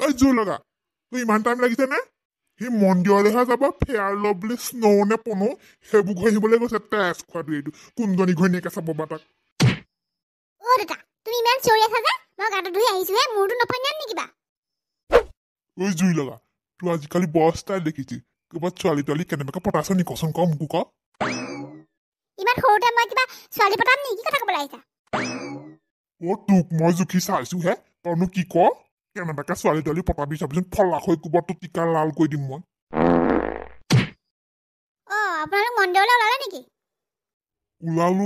ঐ জোৰ লগা তোৰ ইমান টাইম লাগিছে নে সি মন্দিৰলৈহে যাব ফেয়াৰ লভলি স্নো নে পনো সেইবোৰ ঘঁহিবলৈ গৈছে তেজ খোৱাটো এইটো কোনজনী ঘৈণীয়েকে চাব বা তাক অ দেতা তুমি ইমান চিঞৰি আছা যে মই গাটো ধুই আহিছোহে মোৰটো নপন্যান নেকি বা ঐ জুই লগা তোৰ আজিকালি বৰ ষ্টাইল দেখিছি ক'ৰবাত ছোৱালী তোৱালী কেনেবাকে পতাইছ নি কচোন ক মোকো ক ইমান সৰুতে মই কিবা ছোৱালী পতাম নি কি কথা ক'বলৈ আহিছা অ তোক মই জুখি চাইছোহে তইনো কি ক কেনেবাকে ছোৱালী তোৱালী পতাবি চাবিচোন ফলা হৈ কোবাটো টিকা লাল কৰি দিম মই অ আপোনালোক মন্দিৰলৈ ওলালে নেকি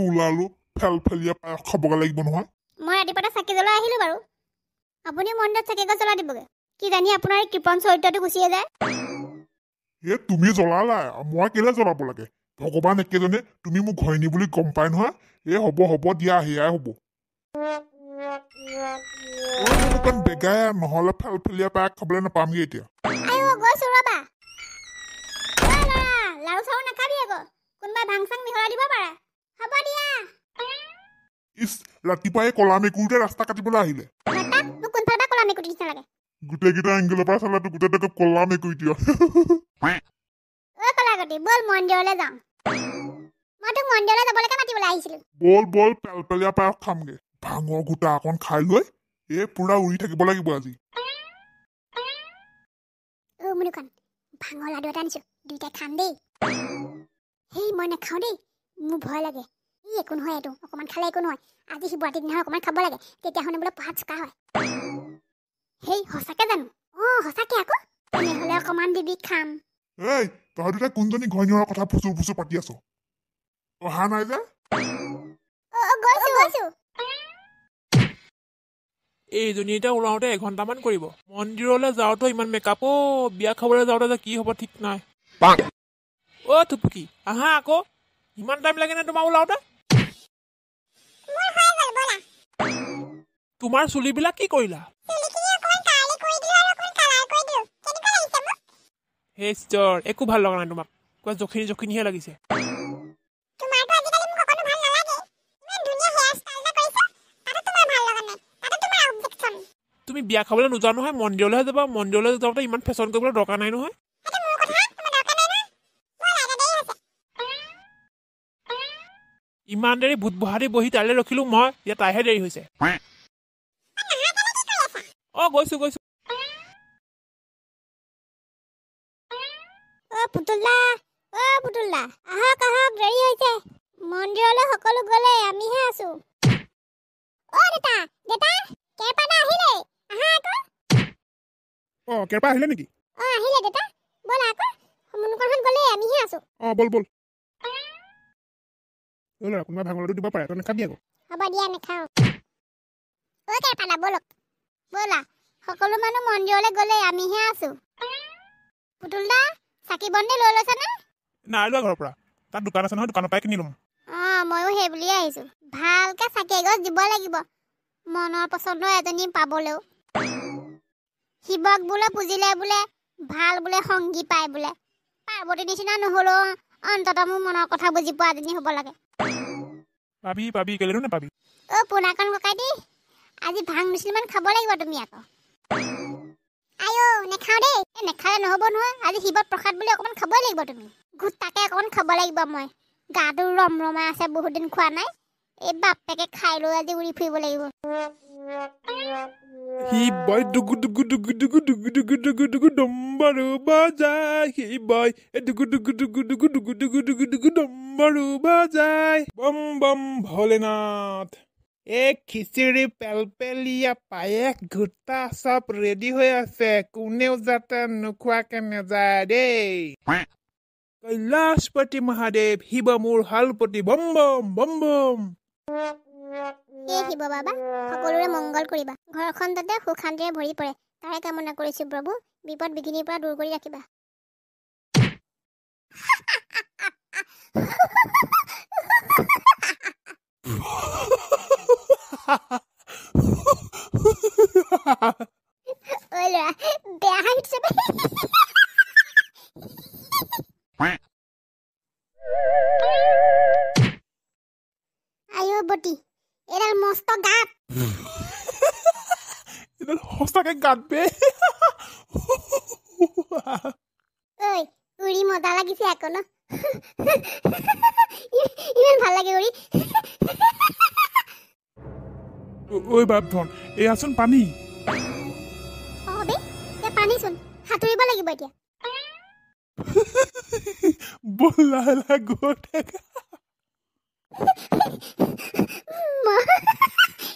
ওলালো ফেলফেলীয়া পায়স খাবগে লাগিব নহয় মই ৰাতিপুৱাতে চাকি জ্বলাই আহিলো বাৰু আপুনি মন্দিৰত চাকি গছ জ্বলাই দিবগে কি জানি আপোনাৰ এই কৃপণ চৰিত্ৰটো গুচিয়ে যায় এ তুমি জ্বলালা মই কেলে জ্বলাব লাগে ভগৱান একেজনে তুমি মোক ঘৈণী বুলি গম পাই নহয় এ হ'ব দিয়া সেয়াই হ'ব বেগাই নহলে ফেলফেলীয়া পায়স খাবলৈ নাপামগে এতিয়া গৈছো ৰবা লাৰু চাৰু নাখাবি আকৌ কোনোবাই ভাং চাং মিহলাই দিব পাৰে হ'ব দিয়া ইছ ৰাতিপুৱাই কলা মেকুৰীতে ৰাস্তা কাটিবলৈ আহিলে মোক কোনফালৰ পৰা কলা মেকুৰী নিচিনা লাগে গোটেইকেইটা এংগেলৰ পৰা চালে গোটেই কলা মেকুৰী দিয় অ কলাগতি বল মন্দিৰলৈ যাওঁ মই তোক মন্দিৰলৈ যাবলৈকে মাতিবলৈ আহিছিলো বল পেলপেলীয়া পায়স খামগে ভাঙৰ গোটা অকণ খাই লৈ পুৰা উৰি থাকিব লাগিব আজি মুনুখন ভাঙৰ লাডু এটা আনিছো দুইটাই খাম দেই হেই মই নাখাওঁ দেই মোৰ ভয় লাগে একো নহয় এইটো অকণমান খালে একো নহয় আজি শিৱৰাত্ৰিৰ দিনাখন অকণমান খাব লাগে তেতিয়াহ'লে বোলে পঢ়াত চোকা হয় হেই সঁচাকে জানো সঁচাকে আকৌ তেনেহ'লে অকণমান দিবি খাম এই তহঁতি দুটা কোনজনী ঘৈণীয়েৰৰ কথা ফুচু পাতি আছ অহা নাই যে গৈছো এইজনী এতিয়া ওলাওঁতে এঘণ্টামান কৰিব মন্দিৰলৈ যাওঁতে ইমান মেকআপ বিয়া খাবলৈ যাওঁতে যে কি হ'ব ঠিক নাই অ থুপুকি আহা আকৌ ইমান টাইম লাগে নে তোমাৰ ওলাওঁতে তোমাৰ চুলিবিলাক কি কৰিলা হে চিষ্টাৰ একো ভাল লগা নাই তোমাক কিবা জখিনীহে লাগিছে তুমি বিয়া খাবলৈ নোযোৱা নহয় মন্দিৰলৈহে যাবা মন্দিৰলৈ যাওঁতে ইমান ফেশ্বন কৰিবলৈ দৰকাৰ নাই নহয় ইমান দেৰি ভূত বহাদি বহি তাইলৈ ৰখিলো মই এতিয়া তাইহে দেৰি হৈছে গৈছো পুতুলদা আহক দেৰি হৈছে মন্দিৰলৈ সকলো গ'লে আমিহে আছো দেতা কেৰপাদা আহিলে আহা আকৌ কেৰপা আহিলে নেকি আহিলে দেতা ব'লা আকৌ মুনুখন গ'লে আমিহে আছো বল কোনোবা ভাঙৰটো দিব পাৰে তই নাখাবি আকৌ হ'ব দিয়া নাখাওঁ কেৰপাদা ব'লা সকলো মানুহ মন্দিৰলৈ গ'লে আমিহে আছো পুতুলদা চাকি বন্তি লৈ লৈছা নে নাই লোৱা ঘৰৰ পৰা তাত দোকান আছে নহয় দোকানৰ পৰাই কিনি ল'ম ময়ো সেই বুলিয়ে আহিছো ভালকে চাকি এগছ দিব লাগিব মনৰ পচন্দৰ এজনী পাবলৈও শিৱক বোলে পুজিলে বোলে ভাল বোলে সংগী পায় বোলে পাৰ্বতীৰ নিচিনা নহ'লেও অন্ততঃ মোৰ মনৰ কথা বুজি পোৱা এজনী হ'ব লাগে পাবি কেলেনো নাপাবি পোনাকণ ককাইটি আজি ভাং মুছলিমান খাব লাগিব তুমি আকৌ নেখাওঁ দেই নেখালে নহ'ব নহয় আজি শিৱত প্ৰসাদ বুলি অকণমান খাবই লাগিব তুমি গোটাকে অকণমান খাব লাগিব মই গাটো ৰমৰমাই আছে বহুত দিন খোৱা নাই এই বাপেকে খাই লৈ আজি উৰি ফুৰিব লাগিব শিৱই ডুগু ডুগু ডুগু ডুগু ডুগু ডুগু ডুগু ডুগু ডম্বাৰু বাজাই শিৱই ডুগু ডুগু ডুগু ডুগু ডুগু ডুগু ডুগু ডুগু ডম্বাৰু বাজাই বম বম ভোলেনাথ খিচিৰি পেলপেলীয়া পায়স ঘোটা চব ৰেডি হৈ আছে কোনেও যাতে নোখোৱাকে নেযায় দেই কৈলাশপতি মহাদেৱ শিৱ মোৰ হালপতি বম বম বম বম শিৱ বাবা সকলোৰে মংগল কৰিবা ঘৰখন যাতে সুখ শান্তিৰে ভৰি পৰে তাৰে কামনা কৰিছো প্ৰভু বিপদ বিঘিনিৰ পৰা দূৰ কৰি ৰাখিবা বেয়া হাঁহিছে বটি এডাল মস্ত গাত সঁচাকে গাত বে ঐ উৰি মজা লাগিছে আকৌ ন ইমান ভাল লাগে উৰি ঐ বাপধন এয়াচোন পানী বে এতিয়া পানীচোন সাঁতুৰিব লাগিব এতিয়া বল লাহে লাহে গৈ থাকা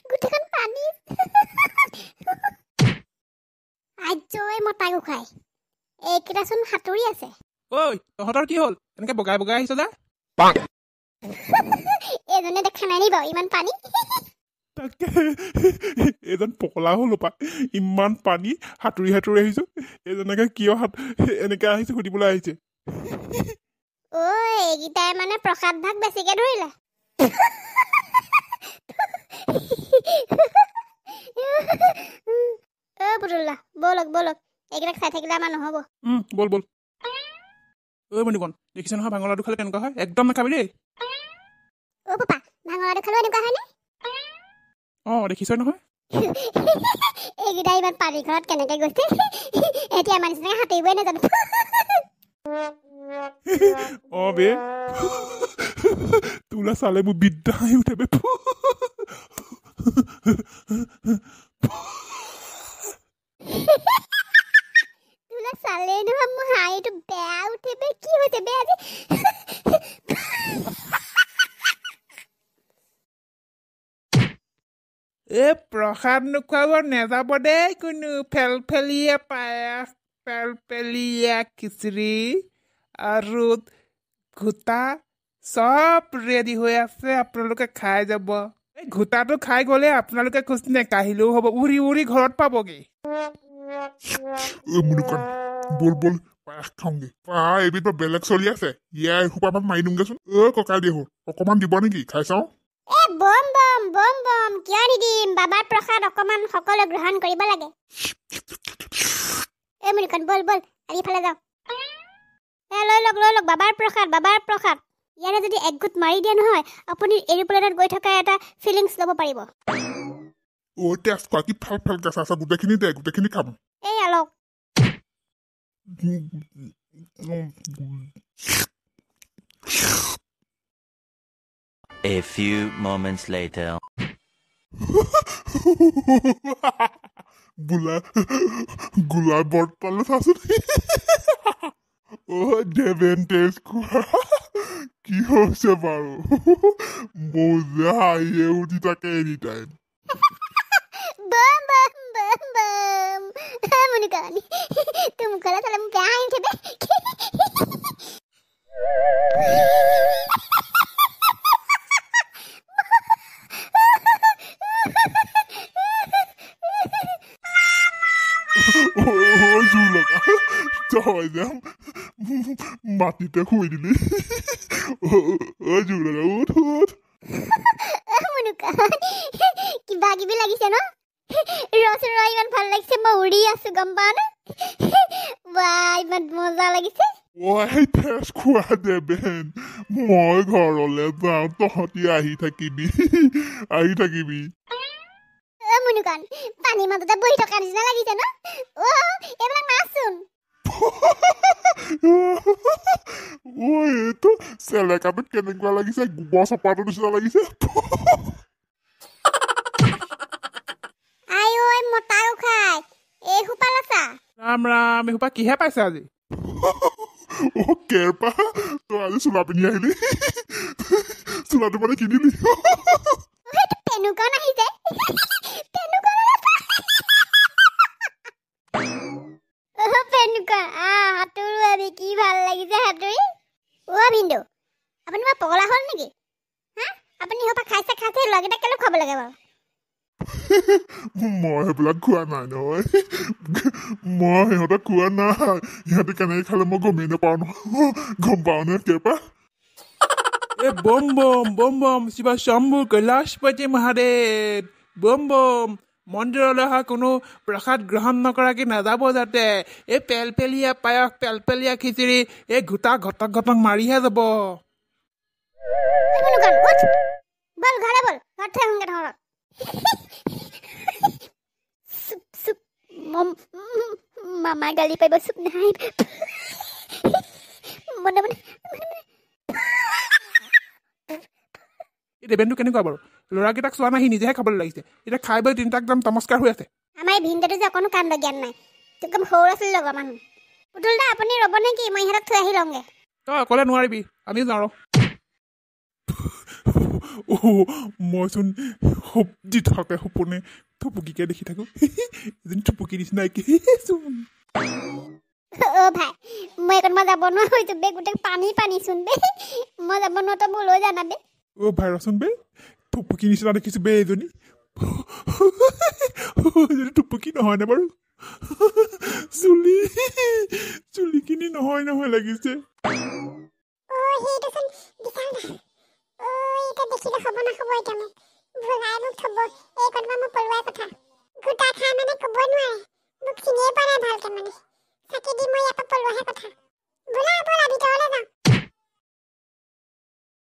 গোটেইখন পানী আজ্জয় মতা গোসাঁই এইকেইটাচোন সাঁতুৰি আছে ঐ তহঁতৰ কি হ'ল এনেকে বগাই বগাই আহিছ যে এজনে দেখা নাই নি বাৰু ইমান পানী তাকে এজন পকলা হ'ল পা ইমান পানী সাঁতুৰি সাঁতুৰি আহিছো এজনকে কিয় এনেকে আহিছে সুধিবলৈ আহিছে ঐ এইকেইটাই মানে প্ৰসাদ ভাগ বেছিকে ধৰিলে পুতুলা বলক বলক এইকেইটাক চাই থাকিলে আমাৰ নহ'ব বল বল ঐ মণিকণ দেখিছে নহয় ভাঙলাটো খালে কেনেকুৱা হয় একদম নাখাবি দেই পাপা ভাঙৰাটো খালেও এনেকুৱা হয়নে দেখিছ নহয় এইকেইটা ইমান পানী ঘৰত কেনেকে গৈছে এতিয়া আমাৰ নিচিনাকে সাঁতুৰিবই নাজানো বে তোলা চালে মোৰ বিদ্যা আহি উঠে বে তোলা চালেই নহয় মোৰ হাঁহিটো বেয়া উঠে বে কি হৈছে বে আজি প্ৰসাদ নোখোৱাব নেযাব দেই কোনো ফেলফেলিয়া পায়স পেলপেলিয়া খিচিৰি আৰু ঘোটা চব ৰেডি হৈ আছে আপোনালোকে খাই যাব এই ঘোটাটো খাই গ'লে আপোনালোকে খোজ নেকাঢ়িলেও হ'ব উৰি উৰি ঘৰত পাবগে মুনুকণ বল বল পায়স খাওঁগে এবিধ বেলেগ চলি আছে ইয়াৰ এসোপামান মাৰি দিওঁগেচোন ককাই দেহু অকমান দিব নেকি খাই চাওঁ বম বম বম বম কিয় নিদিম বাবাৰ প্ৰসাদ অকমান সকলো গ্ৰহণ কৰিব লাগে মুনিকণ বল বল আমি ইফালে যাওঁ লৈ লওক বাবাৰ প্ৰসাদ ইয়াৰে যদি একগোট মাৰি দিয়ে নহয় আপুনি এৰোপ্লেনত গৈ থকা এটা ফিলিংছ ল'ব পাৰিব টেষ্ট কৰা কি ফাল ফালকে আছে গোটেইখিনি দে গোটেইখিনি খাম এইয়া লওক A few moments later. গোলা বৰ্তালে চাচোন দেবেন টেষ্ট খোৱা কি হৈছে বাৰু মোৰ যে হাঁহিয়ে উঠি থাকে এনি টাইম বম বম বম বম মুনিকণ তোৰ মুখলৈ চালে মোৰ বেয়া হাঁহি উঠে বে জোৰ লগা তই যে মাটিতে শুই দিলি জোৰ লগা উঠ মুনিকণ কিবা কিবি লাগিছে ন ৰচ ইমান ভাল লাগিছে মই উৰি আছো গম পাৱ নে ইমান মজা লাগিছে টেষ্ট খোৱা দেবেন মই ঘৰলে যাওঁ তহঁতি আহি থাকিবি মুনিকণ পানীৰ মাজতে বহি থকা নিচিনা লাগিছে ন এইবিলাক মাছচোন এইটো চেলেকাটো কেনেকুৱা লাগিছে গোবৰ চপাটো নিচিনা লাগিছে মতা গোসাঁই এই সোপা লৈছা ৰাম ৰাম এসোপা কিহে পাইছে আজি কেৰপা তই আজি চোলা পিন্ধি আহিলি চোলাটো মানে কিনিলি তেনেকুৱা নাহিছে সাঁতোৰো আমি কি ভাল লাগিছে সাঁতুৰি ভিন্দু আপুনি মই পগলা হ'ল নেকি আপুনি সোপা খাইছে ল'ৰাকেইটাক কেলৈ খুৱাব লাগে বাৰু মই সেইবিলাক খোৱা নাই নহয় মই সিহঁতক খোৱা নাই সিহঁতে কেনেকে খালে মই গমেই নাপাওঁ নহয় গম পাওঁ নহয় কেৰপা বম বম বম বম শিৱ শম্ভু কৈলাশপতি মহাদেৱ বম বম মন্দিৰলৈ অহা কোনো প্ৰসাদ গ্ৰহণ নকৰাকৈ নাযাব যাতে এই পেলপেলীয়া পায়স পেলপেলীয়া খিচিৰি এই ঘোটা ঘটক ঘটক মাৰিহে যাব মামা গালি পাইব চুপ নাই মনে মনে এই দেবেনটো কেনেকুৱা বাৰু ল'ৰাকেইটাক চোৱা নাই সি নিজেহে খাবলৈ লাগিছে এতিয়া খাই বৈ তিনিটা একদম তমস্কাৰ হৈ আছে আমাৰ এই ভিনদেউটো যে অকণো কাণ্ড জ্ঞান নাই একদম সৰু আছিল লগৰ মানুহ পুতুল দা আপুনি ৰ'ব নে কি মই ইহঁতক থৈ আহি লওঁগে তই অকলে নোৱাৰিবি আমি যাওঁ মইচোন সবজি থাকে সপোনে থুপুকিকে দেখি থাকো এজনী থুপুকি নিচিনা একেচোন ভাই মই এইকণ মই যাব নোৱাৰা হৈছোঁ বে গোটেই পানীচোন বে মই যাব নোৱাৰো তই মোক লৈ জানা বে ভাই ৰচোন বে থুপুকি নিচিনা দেখিছো বে এজনী টুপুকি নহয়নে বাৰু চুলিখিনি নহয় লাগিছে সেইটোচোন বিশাল দা এতিয়া দেখিলে হ'ব নহ'ব এতিয়া মোক ভুলাই মোক থ'ব এই কোনোবা মোক পলোৱাৰ কথা গোটা খাই মানে ক'ব নোৱাৰে মোক চিনিয়ে পোৱা নাই ভালকৈ মানে চাকি দি মই ইয়াৰ পৰা পলোৱাহে কথা